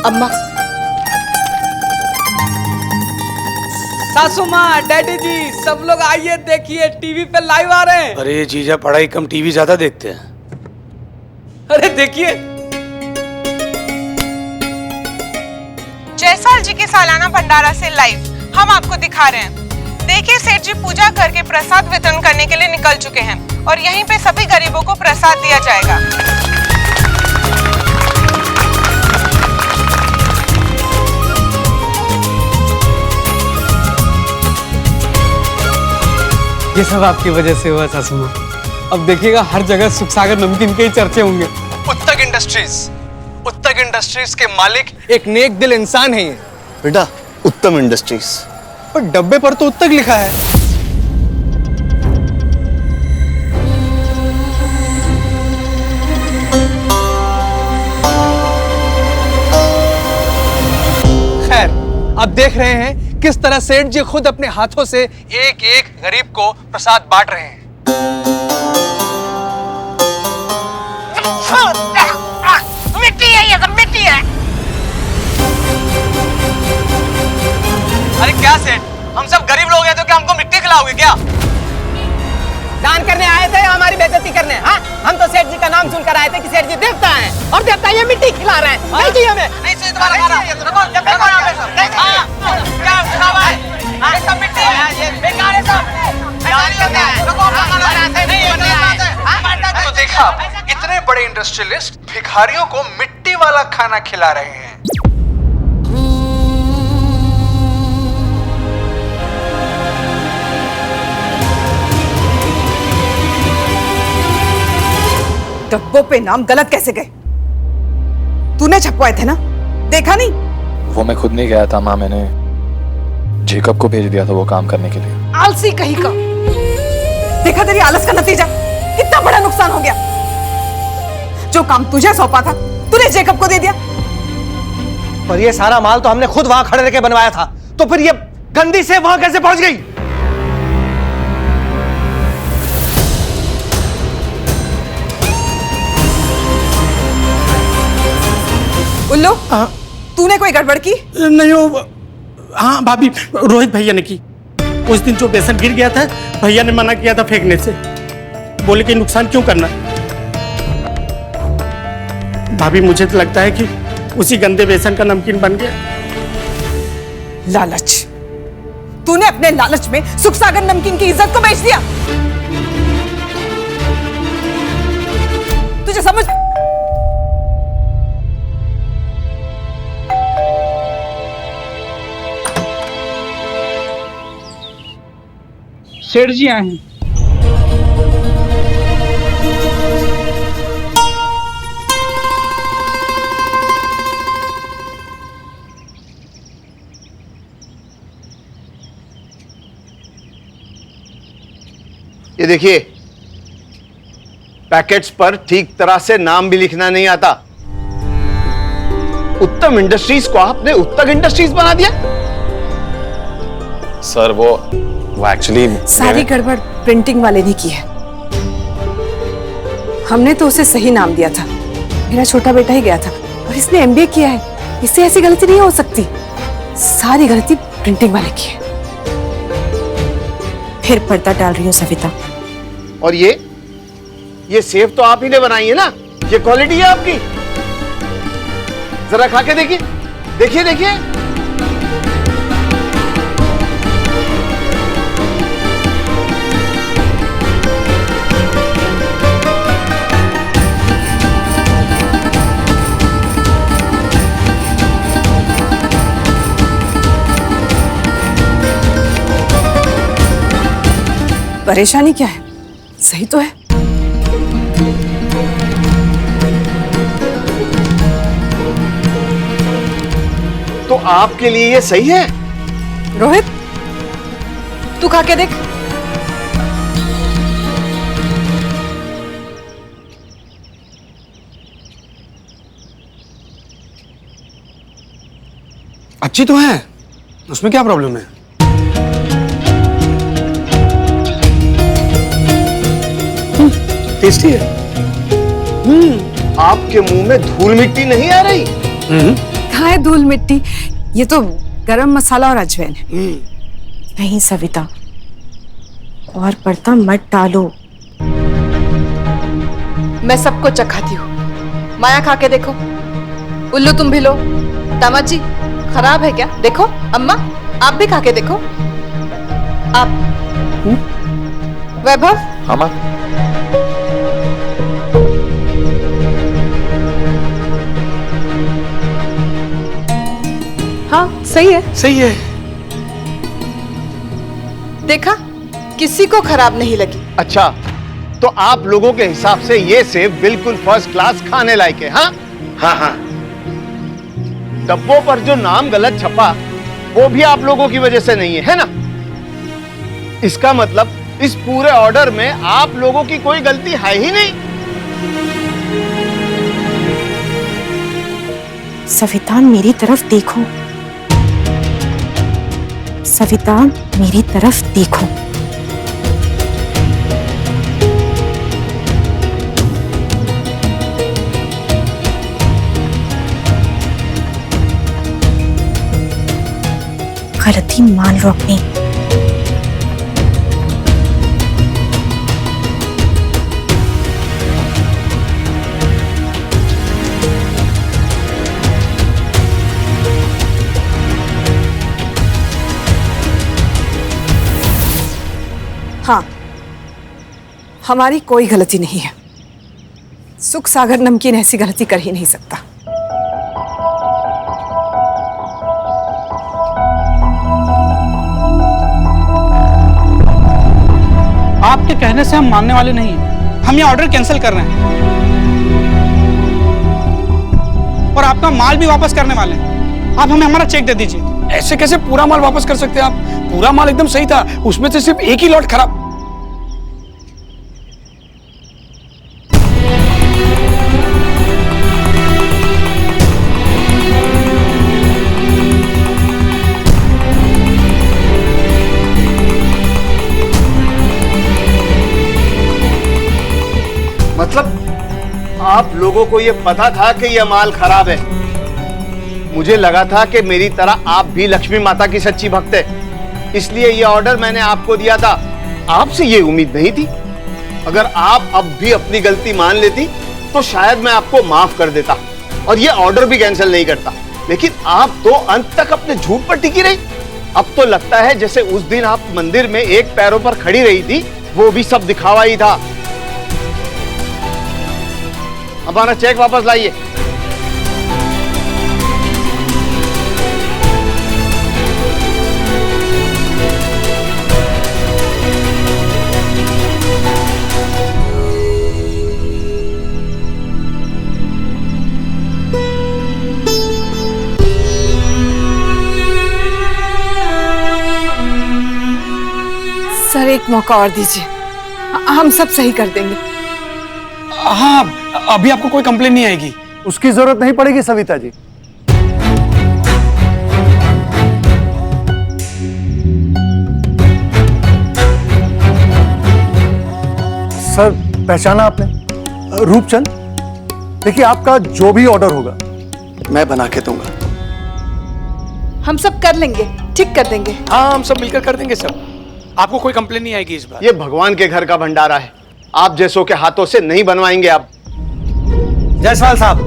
अम्मा, सासू माँ, डैडी जी, सब लोग आइए देखिए, टीवी पे लाइव आ रहे हैं। अरे जीजा पढ़ाई कम टीवी ज्यादा देखते हैं। अरे देखिए, जयसवाल जी के सालाना भंडारा से लाइव हम आपको दिखा रहे हैं। देखिए, सेठ जी पूजा करके प्रसाद वितरण करने के लिए निकल चुके हैं और यहीं पे सभी गरीबों को प्रसाद दिया जाएगा। ये सब आपकी वजह से हुआ सासू माँ। अब देखिएगा हर जगह सुखसागर नमकीन के ही चर्चे होंगे। उत्तक इंडस्ट्रीज के मालिक एक नेक दिल इंसान है ये। बेटा, उत्तम इंडस्ट्रीज, पर डब्बे पर तो उत्तक लिखा है। खैर, अब देख रहे हैं किस तरह सेठ जी खुद अपने हाथों से एक एक गरीब को प्रसाद बांट रहे हैं। मिट्टी है, ये सब मिट्टी है। अरे क्या सेठ, हम सब गरीब लोग हैं तो क्या हमको मिट्टी खिलाओगे क्या? दान करने आए थे या हमारी बेइज्जती करने? हाँ, हम तो सेठ जी का नाम सुनकर आए थे कि सेठ जी देवता हैं और देवता ये मिट्टी खिला रहे हैं। नहीं चाहिए हमें। नहीं चाहिए तुम्हारा खाना। ये सब मिट्टी है, ये बेकार है सब। तो देखा, इतने बड़े इंडस्ट्रियलिस्ट भिखारियों को मिट्टी वाला खाना खिला रहे हैं। डब्बों पे नाम गलत कैसे गए? तूने छपवाए थे ना, देखा नहीं? वो मैं खुद नहीं गया था माँ, मैंने जेकब को भेज दिया था वो काम करने के लिए। आलसी कहीं का। देखा तेरी आलस का नतीजा, कितना बड़ा नुकसान हो गया। जो काम तुझे सौंपा था तूने जेकब को दे दिया। पर ये सारा माल तो हमने खुद वहां खड़े रह के बनवाया था, तो फिर ये गंदी से वहां कैसे पहुंच गई? उल्लू, तूने कोई गड़बड़ की? नहीं हो। हाँ भाभी, रोहित भैया ने की। उस दिन जो बेसन गिर गया था, भैया ने मना किया था फेंकने से, बोले कि नुकसान क्यों करना। भाभी मुझे तो लगता है कि उसी गंदे बेसन का नमकीन बन गया। लालच, तूने अपने लालच में सुखसागर नमकीन की इज्जत को बेच दिया। तुझे समझ? सेठ जी आए हैं। ये देखिए, पैकेट्स पर ठीक तरह से नाम भी लिखना नहीं आता। उत्तम इंडस्ट्रीज को आपने उत्तक इंडस्ट्रीज बना दिया। सर वो एक्चुअली सारी गड़बड़ प्रिंटिंग वाले ने की है। हमने तो उसे सही नाम दिया था। मेरा छोटा बेटा ही गया था और इसने एमबीए किया है। इससे ऐसी गलती नहीं हो सकती। सारी गलती प्रिंटिंग वाले की है। फिर पर्दा डाल रही हूँ सविता। और ये सेव तो आप ही ने बनाई है ना? ये क्वालिटी है आपकी? जरा खा के देखिए, देखिए देखिए। परेशानी क्या है? सही तो है। तो आपके लिए ये सही है? रोहित, तू खा के देख। अच्छी तो है, उसमें क्या प्रॉब्लम है? टेस्टी है। आपके मुंह में धूल मिट्टी नहीं आ रही? कहाँ है धूल मिट्टी? ये तो गरम मसाला और अजवाइन है। नहीं सविता, और पड़ता मत डालो। मैं सबको चखाती हूँ। माया खा के देखो। उल्लू तुम भी लो। दामाद जी खराब है क्या? देखो अम्मा आप भी खा के देखो। आप वैभव। हाँ माँ। हाँ सही है। सही है। देखा, किसी को खराब नहीं लगी। अच्छा, तो आप लोगों के हिसाब से ये सेब बिल्कुल फर्स्ट क्लास खाने लायक है? हाँ हाँ हाँ। डब्बों पर जो नाम गलत छपा वो भी आप लोगों की वजह से नहीं है ना? इसका मतलब इस पूरे ऑर्डर में आप लोगों की कोई गलती है ही नहीं। सविता मेरी तरफ देखो, सविता मेरी तरफ देखो। गलती मान लो अपनी। हाँ, हमारी कोई गलती नहीं है। सुख सागर नमकीन ऐसी गलती कर ही नहीं सकता। आपके कहने से हम मानने वाले नहीं हैं। हम ये ऑर्डर कैंसिल कर रहे हैं और आपका माल भी वापस करने वाले हैं। आप हमें हमारा चेक दे दीजिए। ऐसे कैसे पूरा माल वापस कर सकते हैं आप? पूरा माल एकदम सही था, उसमें से सिर्फ एक ही लॉट खराब। मतलब आप लोगों को यह पता था कि यह माल खराब है? मुझे लगा था कि मेरी तरह आप भी लक्ष्मी माता की सच्ची भक्त है, इसलिए यह ऑर्डर मैंने आपको दिया था। आपसे यह उम्मीद नहीं थी। अगर आप अब भी अपनी गलती मान लेती तो शायद मैं आपको माफ कर देता और यह ऑर्डर भी कैंसिल नहीं करता। लेकिन आप तो अंत तक अपने झूठ पर टिकी रही। अब तो लगता है जैसे उस दिन आप मंदिर में एक पैरों पर खड़ी रही थी, वो भी सब दिखावा ही था। हमारा चेक वापस लाइए। सर एक मौका और दीजिए, हम सब सही कर देंगे। हाँ, अभी आपको कोई कंप्लेन नहीं आएगी। उसकी जरूरत नहीं पड़ेगी सविता जी। सर पहचाना आपने? रूपचंद। देखिए आपका जो भी ऑर्डर होगा मैं बना के दूंगा। हम सब कर लेंगे, ठीक कर देंगे। हाँ, हम सब मिलकर कर देंगे सब। आपको कोई कंप्लेन नहीं आएगी इस बार। ये भगवान के घर का भंडारा है, आप जैसों के हाथों से नहीं बनवाएंगे आप। जायसवाल साहब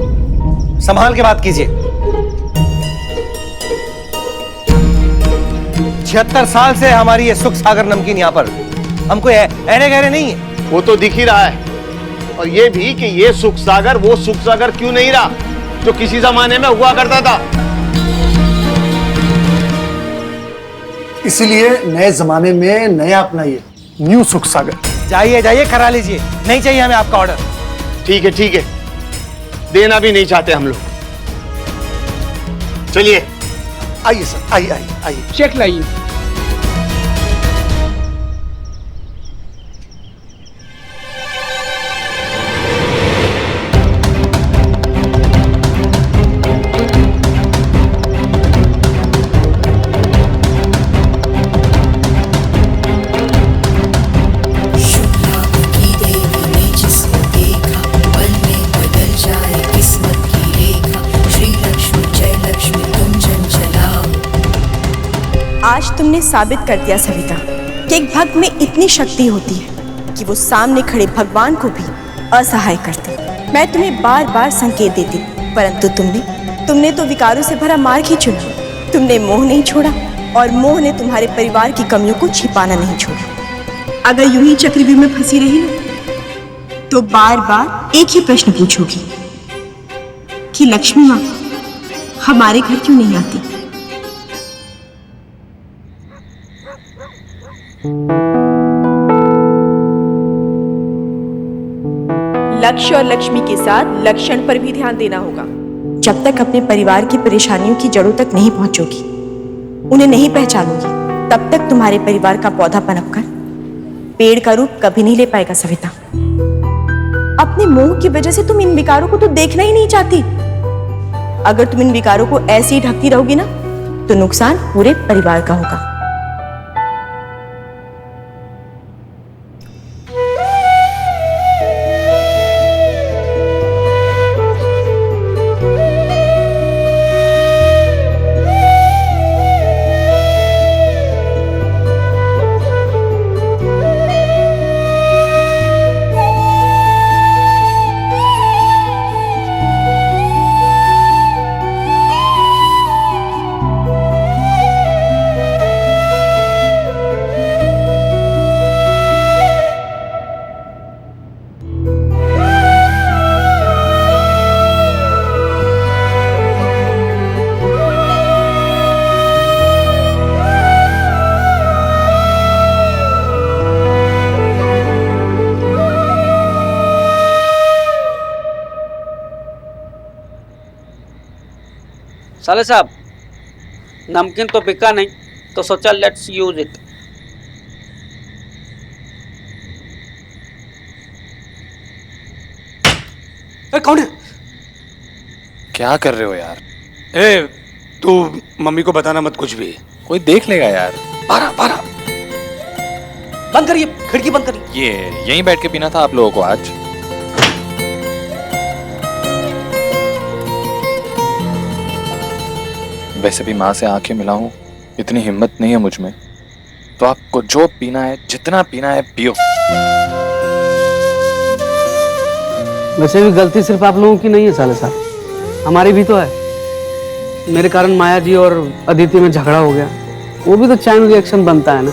संभाल के बात कीजिए। 76 साल से हमारी ये सुख सागर नमकीन यहाँ पर, हमको अहरे गहरे नहीं है। वो तो दिख ही रहा है, और ये भी कि ये सुख सागर वो सुख सागर क्यों नहीं रहा जो किसी जमाने में हुआ करता था। इसीलिए नए जमाने में नया अपनाइए, न्यू सुख सागर। जाइए जाइए करा लीजिए, नहीं चाहिए हमें आपका ऑर्डर। ठीक है, देना भी नहीं चाहते हम लोग। चलिए आइए सर, आइए। चेक लाइए। श्री लक्ष्मी जय लक्ष्मी। आज तुमने साबित कर दिया सविता कि एक भक्त में इतनी शक्ति होती है कि वो सामने खड़े भगवान को भी असहाय करते। मैं तुम्हें बार बार संकेत देती, परंतु तुमने तो विकारों से भरा मार्ग ही चुना। तुमने मोह नहीं छोड़ा और मोह ने तुम्हारे परिवार की कमियों को छिपाना नहीं छोड़ा। अगर यूं ही चक्रव्यूह में फंसी रही ना, तो बार बार एक ही प्रश्न पूछोगी कि लक्ष्मी माँ हमारे घर क्यों नहीं आती। लक्ष्य और लक्ष्मी के साथ लक्षण पर भी ध्यान देना होगा। जब तक अपने परिवार की परेशानियों की जड़ों तक नहीं पहुंचोगी, उन्हें नहीं पहचानोगी, तब तक तुम्हारे परिवार का पौधा पनपकर पेड़ का रूप कभी नहीं ले पाएगा सविता। अपने मोह की वजह से तुम इन विकारों को तो देखना ही नहीं चाहती। अगर तुम इन विकारों को ऐसे ही ढकती रहोगी ना, तो नुकसान पूरे परिवार का होगा। साले साहब, नमकीन तो बिका नहीं, तो सोचा लेट्स यूज इट। कौन है? क्या कर रहे हो यार? ए, तू मम्मी को बताना मत कुछ भी। कोई देख लेगा यार। बारा बंद करिए, खिड़की बंद करिए। ये यहीं बैठ के पीना था आप लोगों को आज। वैसे भी माँ से आंखें मिला हूं, इतनी हिम्मत नहीं है मुझ में, तो आपको जो पीना है, जितना पीना है पियो। वैसे भी गलती सिर्फ आप लोगों की नहीं है साले साहब, हमारी भी तो है। मेरे कारण माया जी और अदिति में झगड़ा हो गया, वो भी तो चैन रिएक्शन बनता है ना।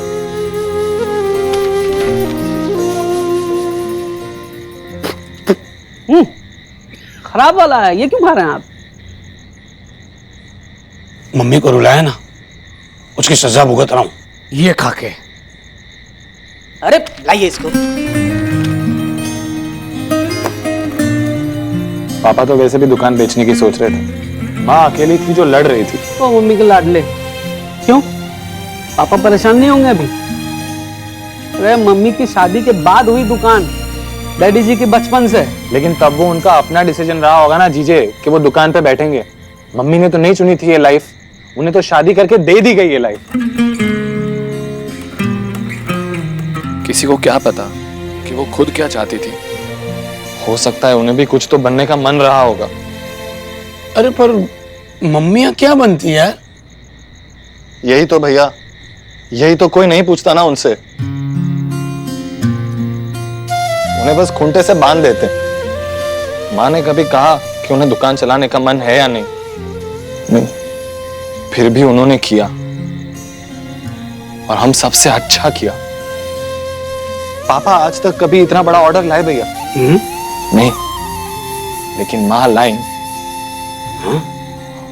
खराब वाला है, ये क्यों खा रहे हैं आप? मम्मी को रुलाया ना, उसकी सजा भुगत रहा हूं ये खा के। अरे लाइए इसको। पापा तो वैसे भी दुकान बेचने की सोच रहे थे, माँ अकेली थी जो लड़ रही थी। तो मम्मी के लाडले क्यों? पापा परेशान नहीं होंगे अभी? अरे मम्मी की शादी के बाद हुई दुकान, डैडी जी की बचपन से। लेकिन तब वो उनका अपना डिसीजन रहा होगा ना जीजे, कि वो दुकान पे बैठेंगे। मम्मी ने तो नहीं चुनी थी ये लाइफ, उन्हें तो शादी करके दे दी गई ये लाइफ। किसी को क्या पता कि वो खुद क्या चाहती थी। हो सकता है उन्हें भी कुछ तो बनने का मन रहा होगा। अरे पर मम्मियाँ क्या बनती है यार? यही तो भैया, यही तो कोई नहीं पूछता ना उनसे। उन्हें बस खूंटे से बांध देते। माँ ने कभी कहा कि उन्हें दुकान चलाने का मन है या नहीं? नहीं, फिर भी उन्होंने किया, और हम सबसे अच्छा किया। पापा आज तक कभी इतना बड़ा ऑर्डर लाए भैया? नहीं, लेकिन माँ लाई,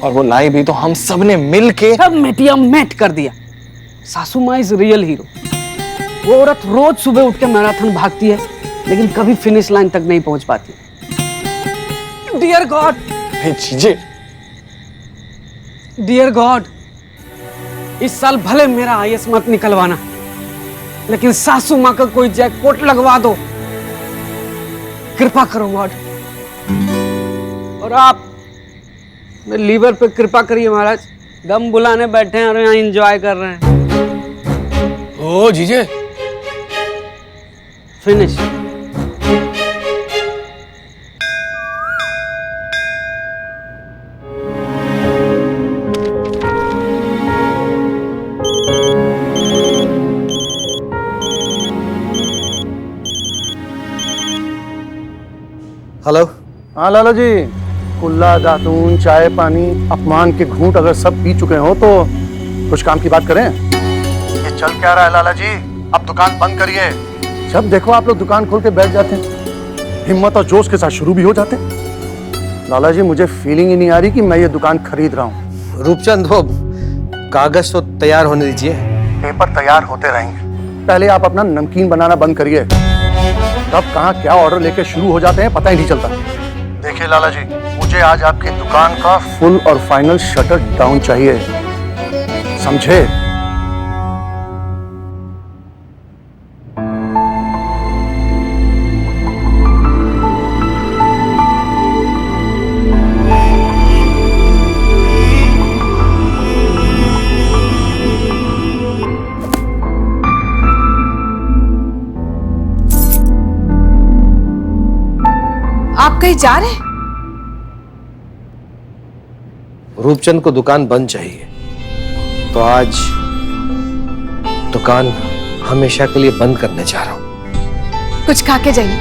और वो लाई भी तो हम सब ने मिल के। सब मेटिया मेट कर दिया। सासू माँ इज रियल हीरो। वो औरत रोज सुबह उठ के मैराथन भागती है, लेकिन कभी फिनिश लाइन तक नहीं पहुंच पाती। डियर गॉड, जीजे, डियर गॉड, इस साल भले मेरा आईएएस मत निकलवाना, लेकिन सासू माँ का कोई जैकपॉट लगवा दो। कृपा करो गॉड। और आप मेरे लीवर पे कृपा करिए महाराज, दम बुलाने बैठे हैं और यहाँ एंजॉय कर रहे हैं। ओ जीजे, फिनिश। हेलो। हाँ लाला जी, कुल्ला दातून चाय पानी अपमान के घूंट अगर सब पी चुके हो तो कुछ काम की बात करें। ये चल क्या रहा है लाला जी, अब दुकान बंद करिए। जब देखो आप लोग दुकान खोल के बैठ जाते हैं, हिम्मत और जोश के साथ शुरू भी हो जाते हैं। लाला जी मुझे फीलिंग ही नहीं आ रही कि मैं ये दुकान खरीद रहा हूँ। रूपचंद हो, कागज तो तैयार होने दीजिए। पेपर तैयार होते रहेंगे, पहले आप अपना नमकीन बनाना बंद करिए। कब कहाँ क्या ऑर्डर लेके शुरू हो जाते हैं पता ही नहीं चलता। देखिए लाला जी, मुझे आज आपकी दुकान का फुल और फाइनल शटर डाउन चाहिए, समझे? आप कहीं जा रहे हैं? रूपचंद को दुकान बंद चाहिए, तो आज दुकान हमेशा के लिए बंद करने जा रहा हूं। कुछ खा के जाइए।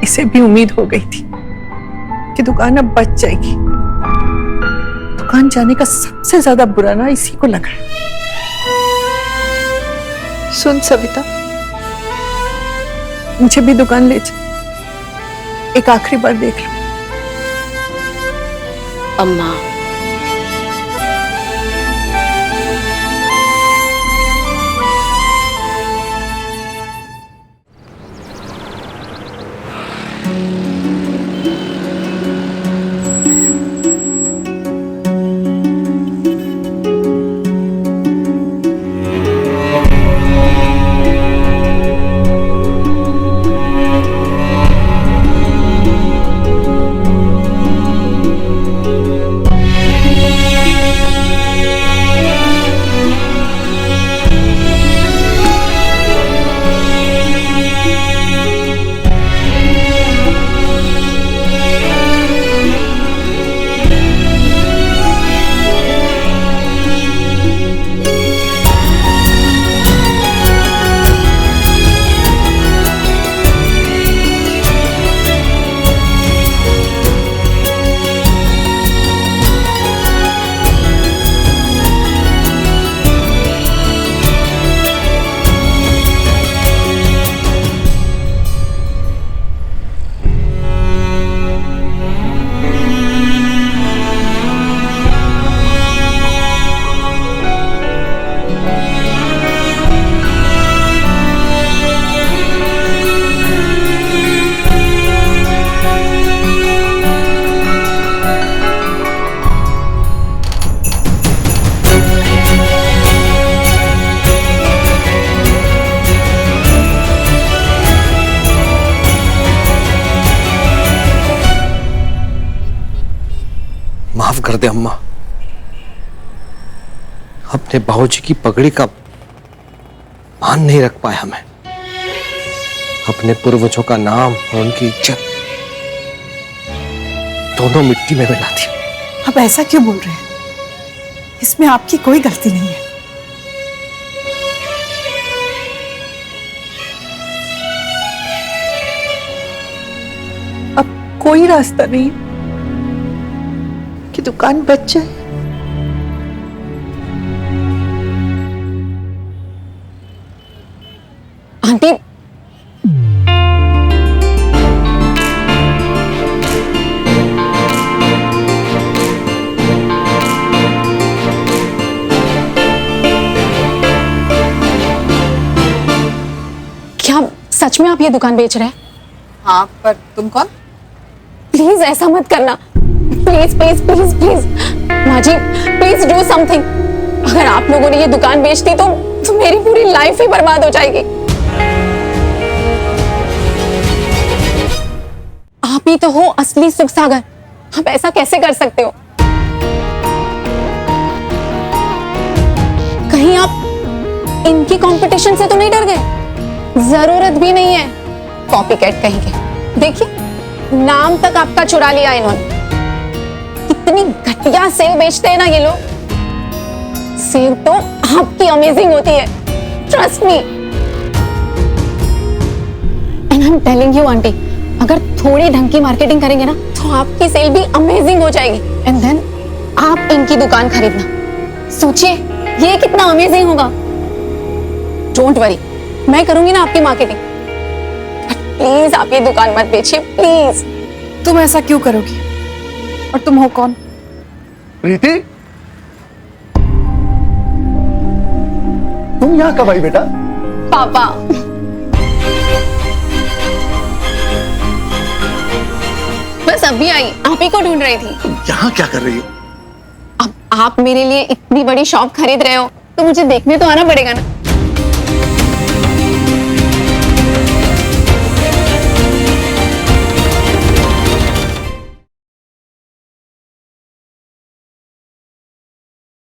इसे भी उम्मीद हो गई थी कि दुकान अब बच जाएगी। दुकान जाने का सबसे ज्यादा बुरा ना इसी को लगा है। सुन सविता, मुझे भी दुकान ले जा, एक आखिरी बार देख लो। अम्मा, माफ कर दे अम्मा, अपने बाबूजी की पगड़ी का मान नहीं रख पाया मैं। अपने पूर्वजों का नाम और उनकी इज्जत दोनों मिट्टी में मिला दी। अब ऐसा क्यों बोल रहे हैं? इसमें आपकी कोई गलती नहीं है। अब कोई रास्ता नहीं कि दुकान बच जाए। आंटी, क्या सच में आप ये दुकान बेच रहे हैं? हाँ, पर तुम कौन? प्लीज ऐसा मत करना, प्लीज प्लीज प्लीज प्लीज। माँ जी प्लीज डू समथिंग। अगर आप लोगों ने ये दुकान बेच दी तो मेरी पूरी लाइफ ही बर्बाद हो जाएगी। आप ही तो हो असली सुख सागर, आप ऐसा कैसे कर सकते हो? कहीं आप इनकी कंपटीशन से तो नहीं डर गए? जरूरत भी नहीं है, कॉपीकैट कहेंगे। देखिए नाम तक आपका चुरा लिया इन्होंने। कितनी घटिया सेव बेचते हैं ना ये लोग। सेव तो आपकी अमेजिंग होती है, trust me. And I am telling you aunty, अगर थोड़ी ढंग की मार्केटिंग करेंगे ना तो आपकी सेल भी अमेजिंग हो जाएगी। एंड देन आप इनकी दुकान खरीदना। सोचिए ये कितना अमेजिंग होगा। डोंट वरी, मैं करूंगी ना आपकी मार्केटिंग। प्लीज आप ये दुकान मत बेचिए, प्लीज। तुम ऐसा क्यों करोगी? और तुम हो कौन? प्रीति, तुम यहाँ कब आई बेटा? पापा, बस अभी आई, आप ही को ढूंढ रही थी। तुम यहाँ क्या कर रही हो? अब आप मेरे लिए इतनी बड़ी शॉप खरीद रहे हो तो मुझे देखने तो आना पड़ेगा ना।